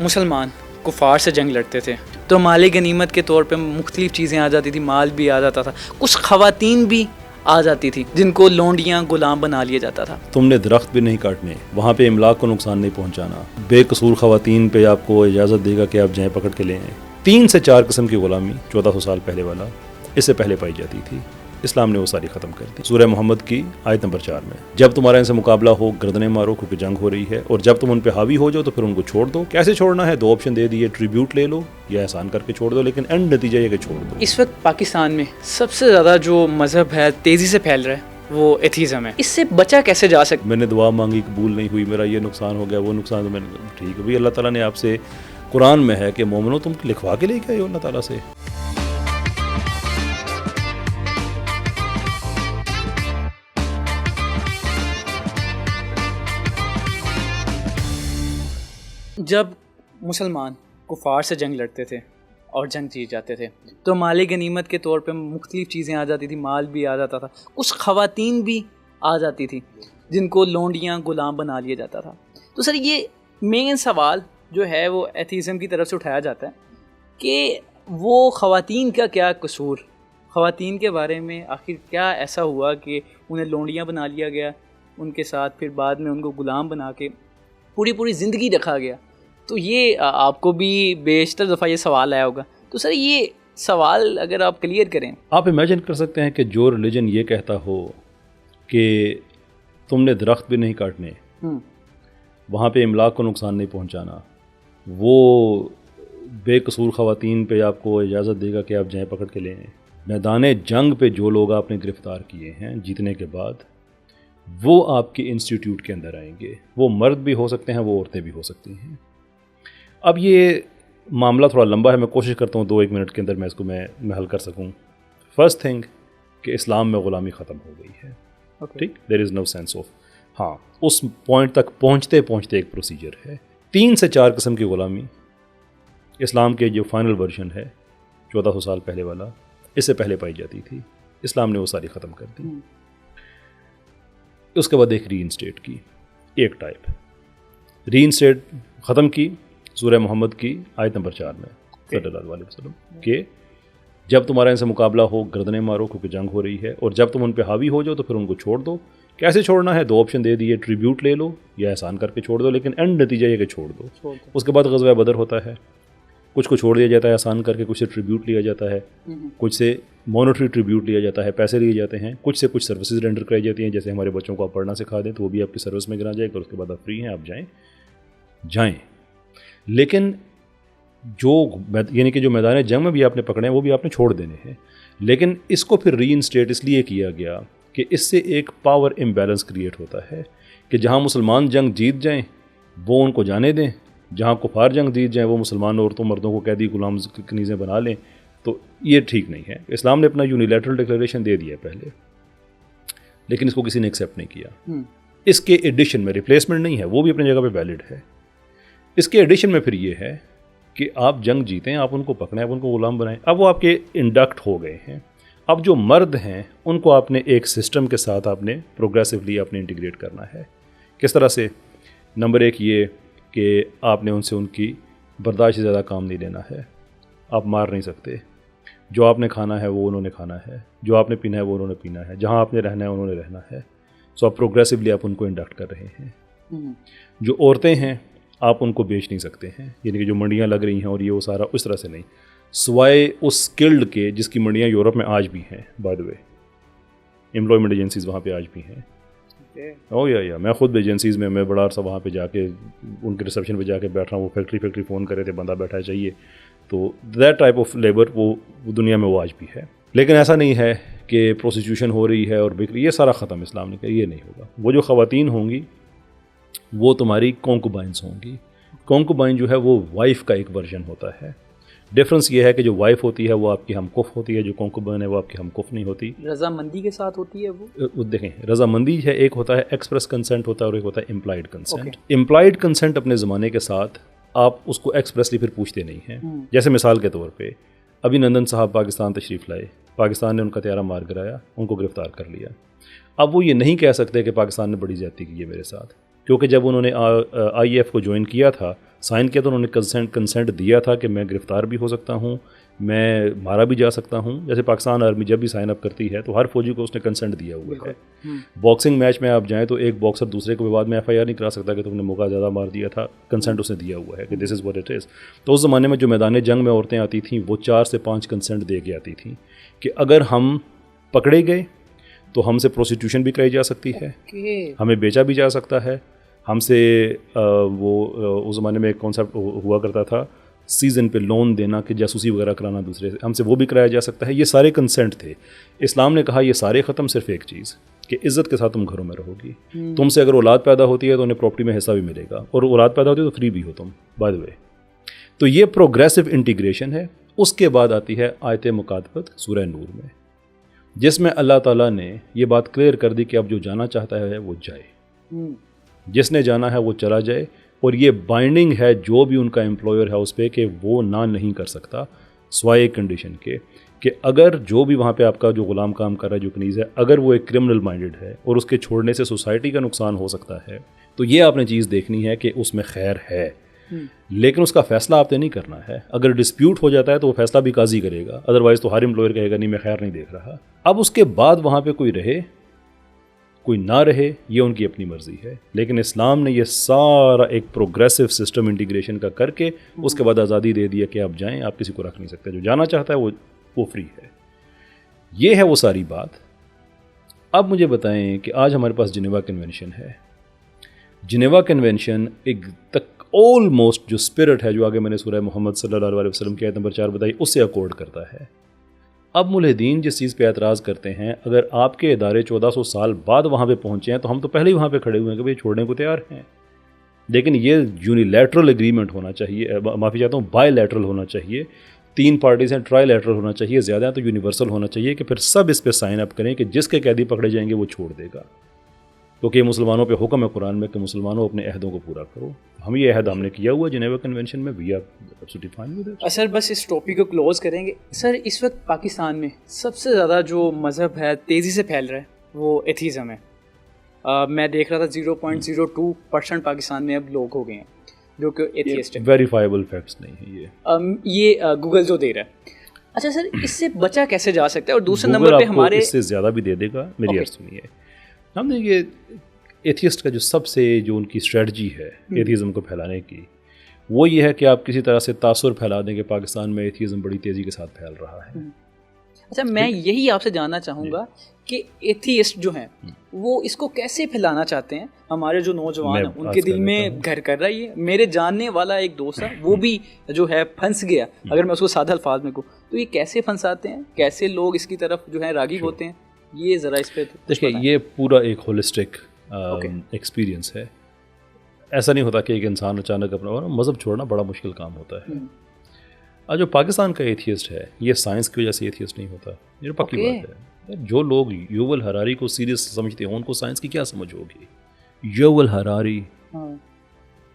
मुसलमान कुफार से जंग लड़ते थे तो माल गनीमत के तौर पे मुख्तलिफ़ चीज़ें आ जाती थी, माल भी आ जाता था, कुछ ख़वातीन भी आ जाती थी जिनको लोंडियाँ गुलाम बना लिया जाता था। तुमने दरख्त भी नहीं काटने, वहाँ पे इमलाक को नुकसान नहीं पहुँचाना, बेकसूर ख़वातीन पे आपको इजाज़त देगा कि आप जाएँ पकड़ के ले आएँ। 3 से 4 किस्म की ग़ुलामी 1400 साल पहले वाला इससे पहले पाई जाती थी, इस्लाम ने वो सारी ख़त्म कर दी। सूरह मोहम्मद की आयत नंबर 4 में, जब तुम्हारा इनसे मुकाबला हो गर्दनें मारो क्योंकि जंग हो रही है, और जब तुम उन पे हावी हो जाओ तो फिर उनको छोड़ दो। कैसे छोड़ना है? 2 ऑप्शन दे दिए, ट्रिब्यूट ले लो या एहसान करके छोड़ दो, लेकिन एंड नतीजा ये कि छोड़ दो। इस वक्त पाकिस्तान में सबसे ज़्यादा जो मज़हब है तेज़ी से फैल रहा है वो एथीज़म है। इससे बचा कैसे जा सकता? मैंने दुआ मांगी, कबूल नहीं हुई, मेरा ये नुकसान हो गया, वो नुकसान, तो मैंने ठीक है भाई, अल्लाह ताला ने आपसे, कुरान में है कि मोमिनो तुम लिखवा के लेके आए हो अल्लाह ताला से। जब मुसलमान कुफार से जंग लड़ते थे और जंग जीत जाते थे तो माल गनीमत के तौर पे मुख्तलिफ़ चीज़ें आ जाती थी, माल भी आ जाता था, कुछ ख़वातीन भी आ जाती थी जिनको लोंडियाँ गुलाम बना लिया जाता था। तो सर ये मेन सवाल जो है वो एथीज़म की तरफ से उठाया जाता है कि वो ख़वातीन का क्या कसूर, ख़वातीन के बारे में आखिर क्या ऐसा हुआ कि उन्हें लोंडियाँ बना लिया गया, उनके साथ फिर बाद में उनको ग़ुलाम बना के पूरी ज़िंदगी रखा गया। तो ये आपको भी बेशतर दफ़ा ये सवाल आया होगा, तो सर ये सवाल अगर आप क्लियर करें। आप इमेजिन कर सकते हैं कि जो रिलीजन ये कहता हो कि तुमने दरख्त भी नहीं काटने, वहाँ पे इमलाक को नुकसान नहीं पहुँचाना, वो बेकसूर ख़वातीन पे आपको इजाज़त देगा कि आप जाएँ पकड़ के ले आएँ। मैदान जंग पे जो लोग आपने गिरफ़्तार किए हैं जीतने के बाद, वो आपके इंस्टीट्यूट के अंदर आएंगे। वो मर्द भी हो सकते हैं, वो औरतें भी हो सकती हैं। अब ये मामला थोड़ा लंबा है, मैं कोशिश करता हूँ 2-1 मिनट के अंदर मैं इसको मैं हल कर सकूँ। फर्स्ट थिंग कि इस्लाम में ग़ुलामी ख़त्म हो गई है, ठीक, there is no sense of, हाँ, उस पॉइंट तक पहुँचते पहुँचते एक प्रोसीजर है। 3 से 4 किस्म की ग़ुलामी इस्लाम के जो फाइनल वर्जन है 1400 साल पहले वाला, इससे पहले पाई जाती थी, इस्लाम ने वो सारी ख़त्म कर दी। उसके बाद एक रीइंस्टेट की, एक टाइप रीइंस्टेट ख़त्म की सूरह मोहम्मद की आयत नंबर 4 में सल्लल्लाहु अलैहि वसल्लम के, जब तुम्हारा इनसे मुकाबला हो गर्दनें मारो क्योंकि जंग हो रही है, और जब तुम उन पे हावी हो जाओ तो फिर उनको छोड़ दो। कैसे छोड़ना है? 2 ऑप्शन दे दिए, ट्रिब्यूट ले लो या एहसान करके छोड़ दो, लेकिन एंड नतीजा ये कि छोड़ दो। उसके बाद ग़ज़वा बदर होता है, कुछ को छोड़ दिया जाता है एहसान करके, कुछ से ट्रिब्यूट लिया जाता है, कुछ से मॉनेटरी ट्रिब्यूट लिया जाता है, पैसे लिए जाते हैं, कुछ से कुछ सर्विसेज रेंडर कराई जाती हैं, जैसे हमारे बच्चों को आप पढ़ना सिखा दें तो वो भी आपकी सर्विस में गिना जाएगा, उसके बाद आप फ्री हैं, आप जाएँ। लेकिन जो यानी कि जो मैदान जंग में भी आपने पकड़े हैं वो भी आपने छोड़ देने हैं। लेकिन इसको फिर रीइंस्टेट इसलिए किया गया कि इससे एक पावर इम्बैलेंस क्रिएट होता है कि जहाँ मुसलमान जंग जीत जाएं वो उनको जाने दें, जहाँ कुफार जंग जीत जाएं वो मुसलमान औरतों मर्दों को कैदी गुलाम कनीज़ें बना लें। तो ये ठीक नहीं है। इस्लाम ने अपना यूनिलैटरल डिक्लेरेशन दे दिया पहले, लेकिन इसको किसी ने एक्सेप्ट नहीं किया। इसके एडिशन में रिप्लेसमेंट नहीं है, वो भी अपनी जगह पे वैलिड है। इसके एडिशन में फिर ये है कि आप जंग जीतें, आप उनको पकड़ें, आप उनको गुलाम बनाएं। अब वो आपके इंडक्ट हो गए हैं। अब जो मर्द हैं उनको आपने एक सिस्टम के साथ आपने प्रोग्रेसिवली आपने इंटीग्रेट करना है। किस तरह से? नंबर 1 ये कि आपने उनसे उनकी बर्दाश्त से ज़्यादा काम नहीं लेना है। आप मार नहीं सकते। जो आपने खाना है वो उन्होंने खाना है, जो आपने पीना है वो उन्होंने पीना है, जहाँ आपने रहना है उन्होंने रहना है। सो आप प्रोग्रेसिवली आप उनको इंडक्ट कर रहे हैं। जो औरतें हैं आप उनको बेच नहीं सकते हैं, यानी कि जो मंडियाँ लग रही हैं और ये वो सारा उस तरह से नहीं, सिवाय उस स्किल्ड के जिसकी मंडियाँ यूरोप में आज भी हैं। By the way employment agencies वहाँ पे आज भी हैं। ओ या मैं खुद एजेंसीज़ में मैं बड़ा अर्सा वहाँ पे जाके उनके रिसेप्शन पे जाके बैठ रहा हूँ। वो फैक्ट्री फ़ोन करे थे, बंदा बैठा चाहिए। तो दैट टाइप ऑफ लेबर वो दुनिया में वो आज भी है। लेकिन ऐसा नहीं है कि प्रोस्टिट्यूशन हो रही है और बिक्री, ये सारा ख़त्म इस्लाम ने कहा, ये नहीं होगा। वो जो ख़वातीन होंगी वो तुम्हारी कॉन्कुबाइंस होंगी। कॉन्कुबाइन जो है वो वाइफ का एक वर्जन होता है। डिफरेंस ये है कि जो वाइफ होती है वो आपकी हमकुफ होती है, जो कॉन्कुबाइन है वो आपकी हमकुफ नहीं होती। रजामंदी के साथ होती है वो देखें, रजामंदी है, एक होता है एक्सप्रेस कंसेंट होता है और एक होता है इम्प्लाइड कंसेंट। इम्प्लाइड कंसेंट अपने ज़माने के साथ आप उसको एक्सप्रेसली फिर पूछते नहीं हैं। जैसे मिसाल के तौर पे अभिनंदन साहब पाकिस्तान तशरीफ़ लाए, पाकिस्तान ने उनका त्यारा मार गिराया, उनको गिरफ़्तार कर लिया। अब वो ये नहीं कह सकते कि पाकिस्तान ने बड़ी ज़्यादती की है मेरे साथ, क्योंकि जब उन्होंने IEF को ज्वाइन किया था साइन किया तो उन्होंने कंसेंट दिया था कि मैं गिरफ़्तार भी हो सकता हूँ, मैं मारा भी जा सकता हूँ। जैसे पाकिस्तान आर्मी जब भी साइन अप करती है तो हर फौजी को उसने कंसेंट दिया हुआ है। बॉक्सिंग मैच में आप जाएँ तो एक बॉक्सर दूसरे को विवाद में FIR नहीं करा सकता कि तुमने मौका ज़्यादा मार दिया था, कंसेंट उसने दिया हुआ है कि this is what it is. तो उस ज़माने में जो मैदान जंग में औरतें आती थीं वो 4 से 5 कंसेंट दे के आती थीं कि अगर हम पकड़े गए तो हमसे प्रोस्टिट्यूशन भी कराई जा सकती है, हमें बेचा भी जा सकता है, हमसे उस ज़माने में एक कॉन्सेप्ट हुआ करता था सीज़न पे लोन देना कि जासूसी वगैरह कराना दूसरे से, हमसे वो भी कराया जा सकता है। ये सारे कंसेंट थे। इस्लाम ने कहा ये सारे ख़त्म, सिर्फ एक चीज़ कि इज़्ज़त के साथ तुम घरों में रहोगी। तुमसे अगर औलाद पैदा होती है तो उन्हें प्रॉपर्टी में हिस्सा भी मिलेगा, और औलाद पैदा होती है तो फ्री भी हो तुम, बाय द वे। तो ये प्रोग्रेसिव इंटीग्रेशन है। उसके बाद आती है आयत मुकातबत सूरह नूर में, जिसमें अल्लाह ताला ने ये बात क्लियर कर दी कि अब जो जाना चाहता है वो जाए, जिसने जाना है वो चला जाए। और ये बाइंडिंग है जो भी उनका एम्प्लॉयर है उस पर कि वो ना नहीं कर सकता स्वाय कंडीशन के कि अगर जो भी वहाँ पे आपका जो गुलाम काम कर रहा है, जो कनीज़ है, अगर वो एक क्रिमिनल माइंडेड है और उसके छोड़ने से सोसाइटी का नुकसान हो सकता है, तो ये आपने चीज़ देखनी है कि उसमें खैर है। लेकिन उसका फ़ैसला आपने नहीं करना है। अगर डिस्प्यूट हो जाता है तो वो फैसला भी काजी करेगा, अदरवाइज़ तो हर एम्प्लॉयर कहेगा नहीं मैं खैर नहीं देख रहा। अब उसके बाद वहाँ पे कोई रहे कोई ना रहे, ये उनकी अपनी मर्ज़ी है। लेकिन इस्लाम ने ये सारा एक प्रोग्रेसिव सिस्टम इंटीग्रेशन का करके उसके बाद आज़ादी दे दिया कि आप जाएँ, आप किसी को रख नहीं सकते, जो जाना चाहता है वो फ्री है। ये है वो सारी बात। अब मुझे बताएं कि आज हमारे पास जिनेवा कन्वेंशन है। जिनेवा कन्वेंशन एक तक ऑलमोस्ट जो स्पिरिट है, जो आगे मैंने सूरह मोहम्मद सल्लल्लाहु अलैहि वसल्लम की आयत नंबर 4 बताई, उससे अकॉर्ड करता है। अब मुल्हिदीन जिस चीज़ पे एतराज़ करते हैं, अगर आपके इदारे 1400 साल बाद वहाँ पे पहुँचे हैं तो हम तो पहले ही वहाँ पे खड़े हुए हैं कि भाई छोड़ने को तैयार हैं। लेकिन ये यूनिलैटरल एग्रीमेंट होना चाहिए, माफ़ी चाहता हूँ, बायलैटरल होना चाहिए। 3 पार्टीज़ हैं, ट्राईलैटरल होना चाहिए, ज़्यादा है तो यूनिवर्सल होना चाहिए कि फिर सब इस पर साइन अप करें कि जिसके कैदी पकड़े जाएंगे वो छोड़ देगा। क्योंकि मुसलमानों पे हुक्म है कुरान में कि मुसलमानों अपने अहदों को पूरा करो। हम ये अहद हमने किया हुआ जिनेवा कन्वेंशन में, we are absolutely fine with it. Sir बस इस टॉपिक को क्लोज करेंगे। सर इस वक्त पाकिस्तान में सबसे ज़्यादा जो मज़हब है तेज़ी से फैल रहा है वो एथीज़म है। मैं देख रहा था 0.02% पाकिस्तान में अब लोग हो गए हैं जो कि एथियस्ट है। वेरीफाइबल फैक्ट्स नहीं है ये गूगल जो दे रहा है। अच्छा सर, इससे बचा कैसे जा सकता है? और दूसरे नंबर पे हमारे इससे ज़्यादा भी दे देगा। मेरी अर्ज़ सुनिए, हमने ये एथियस्ट का जो उनकी स्ट्रेटजी है एथिज़म को फैलाने की, वो ये है कि आप किसी तरह से तासुर फैला दें कि पाकिस्तान में एथिज़म बड़ी तेज़ी के साथ फैल रहा है। अच्छा, मैं यही आपसे जानना चाहूँगा कि एथियस्ट जो हैं वो इसको कैसे फैलाना चाहते हैं? हमारे जो नौजवान हैं उनके दिल में घर कर रहा है ये। मेरे जानने वाला एक दोस्त है, वो भी जो है फंस गया, अगर मैं उसको सादा अल्फाज में कहूँ तो। ये कैसे फंसाते हैं, कैसे लोग इसकी तरफ जो है राग़िब होते हैं, ये ज़रा इस पर देखिए। ये पूरा एक होलिस्टिक एक्सपीरियंस है। ऐसा नहीं होता कि एक इंसान अचानक अपना मज़हब छोड़ना बड़ा मुश्किल काम होता है। आज जो पाकिस्तान का एथियस्ट है ये साइंस की वजह से एथियस्ट नहीं होता, ये पक्की बात है। जो लोग युवल हरारी को सीरियस समझते हैं उनको साइंस की क्या समझ होगी। Yuval Harari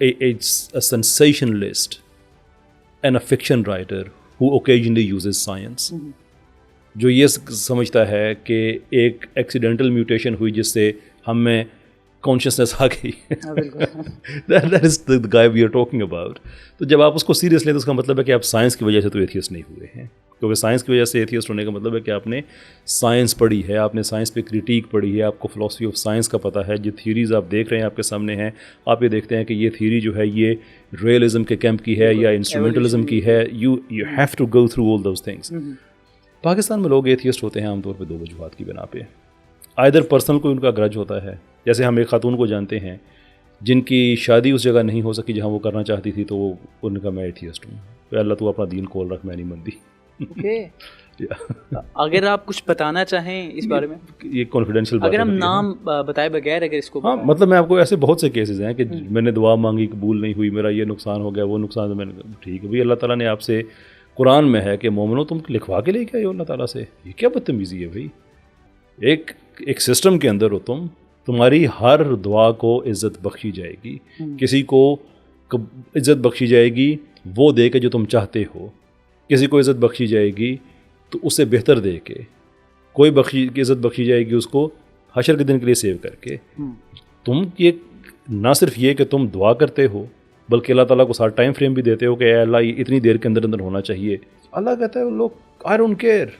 a sensationalist and a fiction writer who occasionally uses science, जो ये समझता है कि एक एक्सीडेंटल म्यूटेशन हुई जिससे हम में कॉन्शियसनेस आ गई। That is the guy we are talking about। तो जब आप उसको सीरियस लें तो उसका मतलब है कि आप साइंस की वजह से तो एथियस्ट नहीं हुए हैं, क्योंकि साइंस की वजह से एथियस्ट होने का मतलब है कि आपने साइंस पढ़ी है, आपने साइंस पे क्रिटिक पढ़ी है, आपको फिलॉसफी ऑफ साइंस का पता है। जो थ्योरीज आप देख रहे हैं आपके सामने हैं, आप ये देखते हैं कि ये थ्योरी जो है ये रियलिज्म के कैंप की है या इंस्ट्रूमेंटलिज्म की है। You have to go through all those things. Pakistan में लोग एथियस्ट होते हैं आमतौर पर 2 वजूहात की बिना पे। आइदर पर्सनल कोई उनका ग्रज होता है, जैसे हम एक खातून को जानते हैं जिनकी शादी उस जगह नहीं हो सकी जहाँ वो करना चाहती थी, तो उनका मैं एथियस्ट हूँ, तो अल्लाह तू अपना दीन खोल रख, मैं नहीं मनती। अगर आप कुछ बताना चाहें इस बारे में, ये कॉन्फिडेंशियल बात है, अगर हम नाम बताए बगैर अगर इसको हाँ, मतलब मैं आपको ऐसे बहुत से केसेस हैं कि मैंने दुआ मांगी कबूल नहीं हुई, मेरा ये नुकसान हो गया, वो नुकसान, मैंने ठीक है भाई, अल्लाह ताला ने आपसे कुरान में है कि मोमिनो तुम लिखवा के लेके आए हो अल्लाह ताला से, ये क्या बदतमीज़ी है भाई। एक सिस्टम के अंदर हो तुम, तुम्हारी हर दुआ को इज़्ज़त बख्शी जाएगी, किसी को इज़्ज़त बख्शी जाएगी वो दे के जो तुम चाहते हो, किसी को इज़्ज़त बख्शी जाएगी तो उससे बेहतर दे के, कोई इज़्ज़त बख्शी जाएगी उसको हशर के दिन के लिए सेव करके। तुम ये ना सिर्फ ये कि तुम दुआ करते हो, बल्कि अल्लाह ताला को साथ टाइम फ्रेम भी देते हो कि अल्लाह ये इतनी देर के अंदर अंदर होना चाहिए। अल्लाह कहता है लोग आई डोंट केयर,